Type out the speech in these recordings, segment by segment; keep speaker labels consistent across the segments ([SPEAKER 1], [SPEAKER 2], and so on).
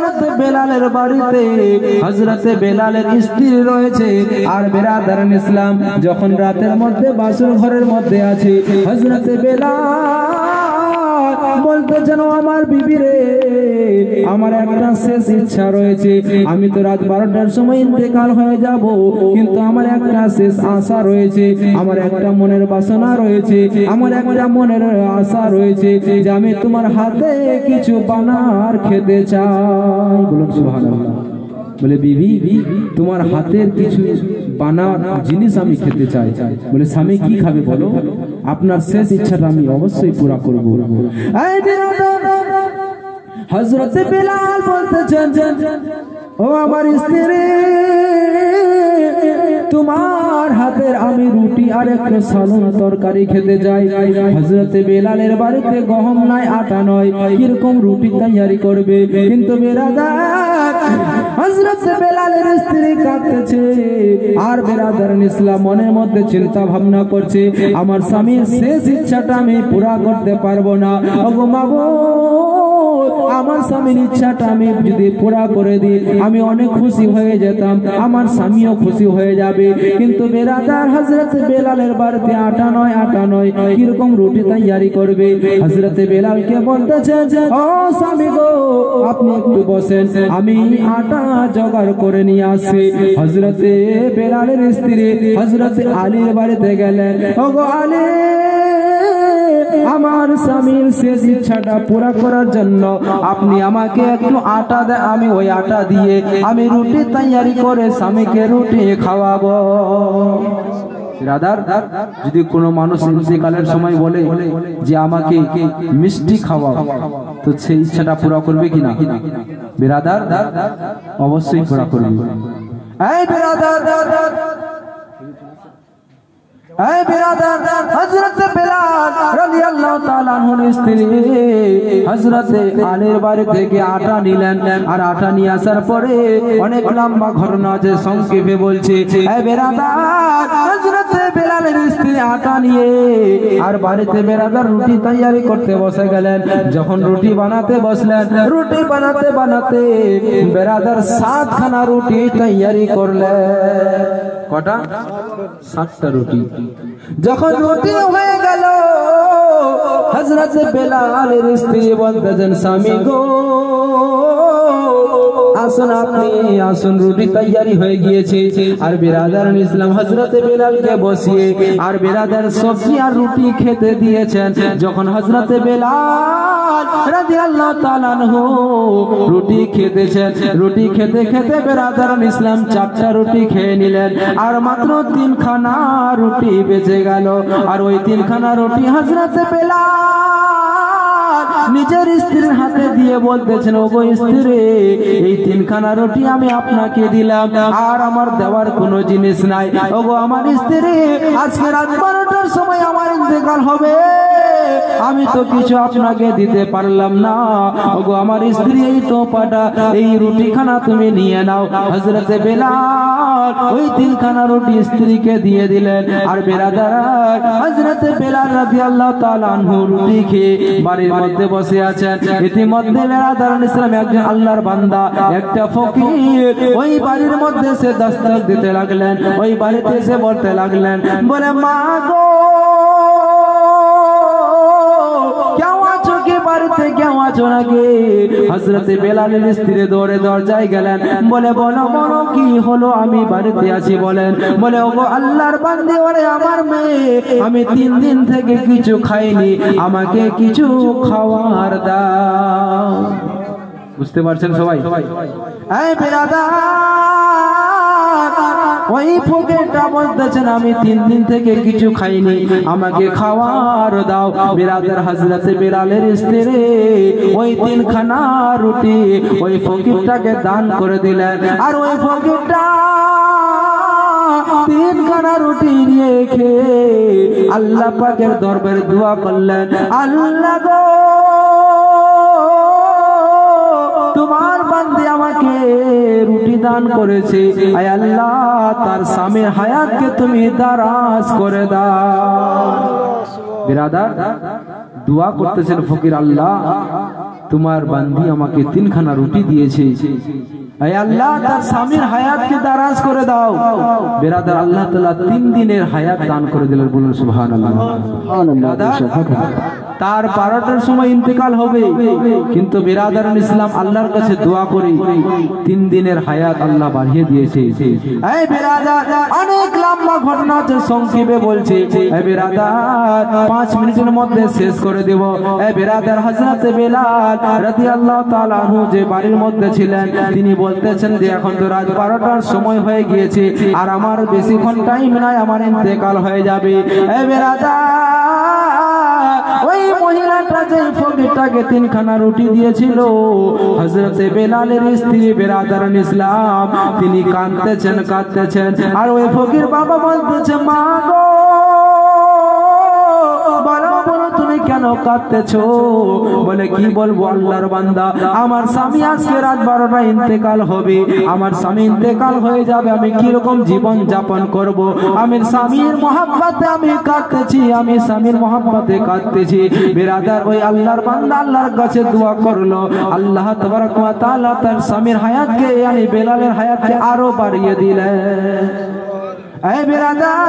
[SPEAKER 1] হযরতে বেলালের বাড়িতে হযরতে বেলালের স্ত্রী রয়েছে। আর বিরাদরান ইসলাম যখন রাতের মধ্যে বাসর ঘরের মধ্যে আছে, হযরতে বেলাল বলতেছেন, আমার বিবি রে, আমার একটা শেষ ইচ্ছা রয়েছে। আমি তো রাত 12টার সময় ইন্তেকাল হয়ে যাব, কিন্তু আমার একটা শেষ আশা রয়েছে, আমার একটা মনের বাসনা রয়েছে, আমার একটা মনের আশা রয়েছে যে আমি তোমার হাতে কিছু বানার খেতে চাই। বলুন সুবহানাল্লাহ। বলে বিবি, তোমার হাতের কিছু বানার জিনিস আমি খেতে চাই। বলে স্বামী কি খাবে বলো, আপনার শেষ ইচ্ছাটা আমি অবশ্যই পুরা করব। হযরতে বেলাল বলতেছেন, ও আমার স্ত্রী, তোমার হাতের আমি রুটি আর একটা সালন তরকারি খেতে যাই। হযরতে বেলালের বাড়িতে গহম নাই, আটা নয়, কিরকম রুটি তৈরি করবে? কিন্তু বিরাদার হযরতে বেলালের স্ত্রী কাঁদতেছে, আর বিরাদারান ইসলাম মনের মধ্যে চিন্তা ভাবনা করছে, আমার স্বামীর শেষ ইচ্ছাটা আমি পুরা করতে পারবো না। ওগো মাবুদ, আমার স্বামীর ইচ্ছাটা আমি যদি পুরা করে দিই, আমি অনেক খুশি হয়ে যেতাম, আমার স্বামীও খুশি হয়ে যাবে। কিন্তু বেরাদার হযরতে বেলালের বাড়িতে আটা নয়, কিরকম রুটি তৈরি করবে? হযরতে বেলালকে বলতেছে, ও স্বামী গো, আপনি একটু বসেন, আমি আটা জোগাড় করে নিয়ে আসি। হযরতে বেলালের স্ত্রী হযরতে আলীর বাড়িতে গেলেন। ওগো আলী, আমার স্বামীর শেষ ইচ্ছাটা পুরা করার জন্য আপনি আমাকে একটু আটা দেন, আমি ওই আটা দিয়ে আমি রুটি তৈরি করে স্বামীকে রুটি খাওয়াবো। যদি কোনো মানুষ ইন্তেকালের সময় বলে যে আমাকে মিষ্টি খাওয়াও, তো সেই ইচ্ছাটা পুরা করবে কিনা? বিরাদার অবশ্যই পুরা করবে। এই বিরাদার, এই বিরাদার, হযরতে বেলাল রাদিয়াল্লাহু তাআলা আনহুর স্ত্রী হযরতে আলীর বাড়ি থেকে আটা নিলেন। আর আটা নিয়ে আসার পরে অনেক লম্বা ঘটনা আছে, সংক্ষেপে বলছে। এই বিরাদার হযরতে বেলালের স্ত্রী আটা নিয়ে আর বাড়িতে বিরাদার রুটি তৈরি করতে বসে গেলেন। যখন রুটি বানাতে বসলেন, রুটি বানাতে বানাতে বিরাদার 7খানা রুটি তৈরি করলেন। কটা? 7টা রুটি। যখন রুটি হয়ে গেল, হযরত বেলালের স্ত্রী বলতেছেন, স্বামী গো, আসুন, আপনি আসুন, রুটি তৈরি হয়ে গিয়েছে। আর বিরাদারান ইসলাম হযরতে বেলালকে বসিয়ে আর বিরাদার সবজি আর রুটি খেতে দিয়েছেন। যখন হযরতে বেলাল রাদিয়াল্লাহু তাআলা আনহু রুটি খেতেছেন, রুটি খেতে খেতে বিরাদারান ইসলাম 4টা রুটি খেয়ে নিলেন। আর মাত্র 3খানা রুটি বেঁচে গেল। আর ওই 3খানা রুটি হযরতে বেলাল নিজের স্ত্রীর হাতে দিয়ে বলতেছেন, ওগো স্ত্রী, এই 3খানা রুটি আমি আপনাকে দিলাম, আর আমার দেওয়ার কোনো জিনিস নাই। ওগো আমার স্ত্রী, আজকে রাত 12টার সময় আমার ইন্তেকাল হবে, আমি তো কিছু আপনাকে দিতে পারলাম না। ওগো আমার স্ত্রী, এই তোপাটা, এই রুটিখানা তুমি নিয়ে নাও। হযরতে বেলাল ওই 3খানা রুটি স্ত্রীকে দিয়ে দিলেন। আর বিরাদার হযরতে বেলাল রাদিয়াল্লাহু তাআলা আনহু রুটি খেয়ে বাড়ির মধ্যে বসে আছেন। ইতিমধ্যে বিরাদারান ইসলাম একজন আল্লাহর বান্দা, একটা ফকির ওই বাড়ির মধ্যে সে দস্তক দিতে লাগলেন। ওই বাড়িতে এসে বলতে লাগলেন, বলে, মা গো, বাড়িতে কেউ আছো নাকি? হযরতে বেলালের স্ত্রী দৌড়ে দরজায় গেলেন। বলে, বলো বলো, কি হলো? আমি বাড়িতে আছি, বলেন। বলে, ওগো আল্লাহর বান্দি, ওরে আমার মেয়ে, আমি 3 দিন থেকে কিছু খাইনি, আমাকে কিছু খাওয়ার দাও। বুঝতে পারছেন সবাই? এই বিরাদার, ওই ফকিরটা বলতেছেন, আমি 3 দিন থেকে কিছু খাইনি, আমাকে খাওয়ার দাও। বিরাদার হযরতে বেলালের স্ত্রী ওই 3খানা রুটি ওই ফকিরটাকে দান করে দিলেন। আর ওই ফকিরটা 3খানা রুটি নিয়ে খেয়ে আল্লাহ পাকের দরবারে দোয়া করলেন, আল্লাহ গো, তোমার বান্দী আমাকে রুটি দান করেছে, আয় আল্লাহ, তার স্বামীর হায়াতকে তুমি দারাজ করে দাও। বিরাদার দোয়া করতেছেন ফকির, আল্লাহ তোমার বান্দি আমাকে 3খানা রুটি দিয়েছে, হে আল্লাহ তার স্বামীর হায়াতকে দারাজ করে দাও। বেরাদার আল্লাহ তাআলা 3 দিনের হায়াত দান করে দিলেন, বলুন সুবহানাল্লাহ। তার 12টার সময় ইন্তেকাল হবে, কিন্তু বিরাদারুল ইসলাম আল্লাহর কাছে দোয়া করে 3 দিনের হায়াত আল্লাহ বাড়িয়ে দিয়েছে। এই বিরাদার অনেক লম্বা ঘটনা আছে, সংক্ষেপে বলছি। এই বিরাদার 5 মিনিটের মধ্যে শেষ করে দেব। এই বিরাদার হযরত বেলাল রাদিয়াল্লাহু তাআলা আনহু যে বাড়ির মধ্যে ছিলেন, তিনি বলতেছেন যে এখন তো রাত 12টার সময় হয়ে গিয়েছে, আর আমার বেশিক্ষণ টাইম নাই, আমার ইন্তেকাল হয়ে যাবে। এই বিরাদার ওই মহিলাটা যে ফকিরটাকে 3খানা রুটি দিয়েছিল, হযরত বেলালের স্ত্রী বিরাদারুল ইসলাম, তিনি কাঁদতেছেন, আর ওই ফকির বাবা বলতেছে, মা গো বলো তুমি কেন কাঁদতেছো? বলে কি বলবো আল্লাহর বান্দা, আমার স্বামী আজকে রাত 12টা ইন্তেকাল হবে, আমার স্বামী ইন্তেকাল হয়ে যাবে, আমি কি রকম জীবন যাপন করব? আমি স্বামীর মহব্বতে আমি কাঁদতেছি, আমি স্বামীর মহব্বতে কাঁদতেছি। বিরাদার ওই আল্লাহর বান্দা আল্লাহর কাছে দোয়া করলো, আল্লাহ তাবারক ওয়া তাআলা তার স্বামীর হায়াতকে, yani বেলালের হায়াতকে আরো বাড়িয়ে দিলেন। এই বিরাদার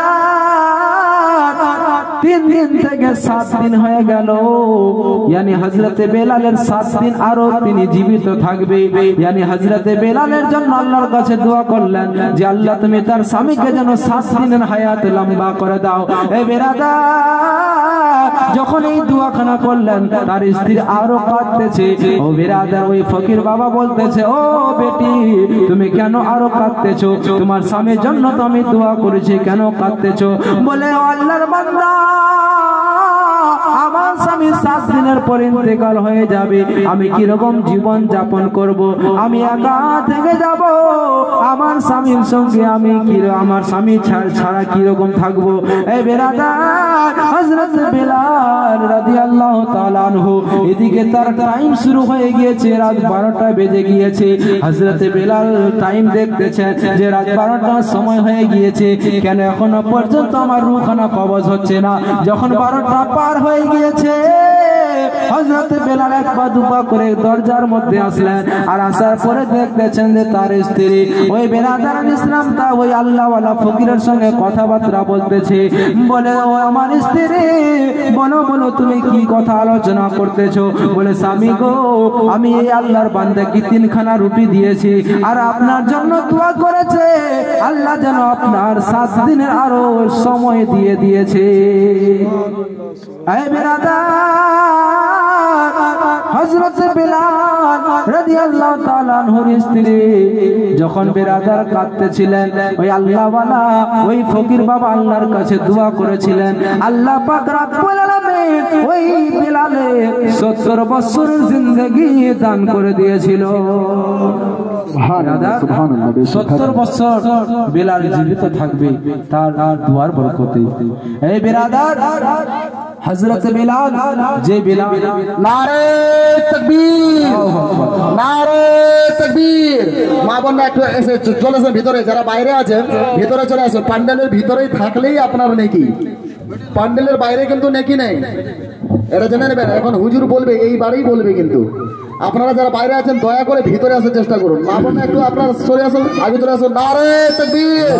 [SPEAKER 1] 3 দিন থেকে 7 দিন হয়ে গেল, yani হযরত বেলালের 7 দিন আরো তিনি জীবিত থাকবে। yani হযরত বেলালের জন্য আল্লাহর কাছে দোয়া করলেন যে আল্লাহ তুমি তার স্বামীকে যেন 7 দিনের হায়াত লম্বা করে দাও। এই বিরাদার যখন এই দোয়াখানা করলেন, তার স্ত্রী আরো কাঁদতেছে। ও বিরাদার ওই ফকির বাবা বলতেছে, ও বেটি তুমি কেন আরো কাঁদতেছো? তোমার স্বামীর জন্য তো আমি দোয়া করেছি, কেন কাঁদতেছো? বলে ও আল্লাহর বান্দা, আমার স্বামী 7 দিনের পর ইন্তেকাল হয়ে যাবে, আমি কি রকম জীবন যাপন করব? আমি একা থেকে যাব, আমার স্বামীর সঙ্গে আমি কি, আমার স্বামী ছাড়া কি রকম থাকবো? এই বিরাদার হযরত বেলাল রাদিয়াল্লাহু তাআলা আনহু, এদিকে তার টাইম শুরু হয়ে গিয়েছে, রাত 12টা বেজে গিয়েছে। হযরত বেলাল টাইম দেখতেছেন যে রাত 12টার সময় হয়ে গিয়েছে, কেন এখনো পর্যন্ত আমার রূহখানা কবজ হচ্ছে না? যখন 12টা পার হয়ে গিয়েছে, হযরত বেলাল একবার দুবার করে দরজার মধ্যে আসলেন, আর আসার পরে দেখতেছেন যে তার স্ত্রী ওই বিরাদারুল ইসলাম তা ওই আল্লাহওয়ালা ফকিরের সঙ্গে কথাবার্তা বলতেছে। বলে ও আমার স্ত্রী, বলো তুমি কি কথা আলোচনা করতেছো? বলে স্বামী গো, আমি এই আল্লাহর বান্দাকে 3খানা রুটি দিয়েছি, আর আপনার জন্য দোয়া করেছে, আল্লাহ যেন আপনার 7 দিনের আরো সময় দিয়ে দিয়েছে। এই বিরাদার হযরত বেলাল রাদিয়াল্লাহু তাআলা আনহুর স্ত্রী যখন বিরাদার কাঁদতেছিলেন, ওই আল্লাহওয়ালা ওই ফকির বাবা আল্লাহর কাছে দোয়া করেছিলেন, আল্লাহ পাক রব্বুল আলামিন ওই বেলালের 70 বছর জিন্দেগি দান করে দিয়েছিল। সুবহানাল্লাহ, 70 বছর বেলাল জীবিত থাকবে তার দোয়ার বরকতে। এই বিরাদার হযরত বেলাল, যে বেলাল
[SPEAKER 2] নারে তাকবীর, নারে তাকবীর। মা বোনরা একটু এসে চলে আসুন ভিতরে, যারা বাইরে আছেন ভিতরে চলে আসুন। প্যান্ডেলের ভিতরেই থাকলেই আপনার নেকি, প্যান্ডেলের বাইরে কিন্তু নেকি নেই, এটা জেনে নেবেন। এখন হুজুর বলবে, এইবারেই বলবে, কিন্তু আপনারা যারা বাইরে আছেন দয়া করে ভিতরে আসার চেষ্টা করুন। মা বোনরা একটু আপনারা চলে আসুন, আগে চলে আসুন। নারে তাকবীর।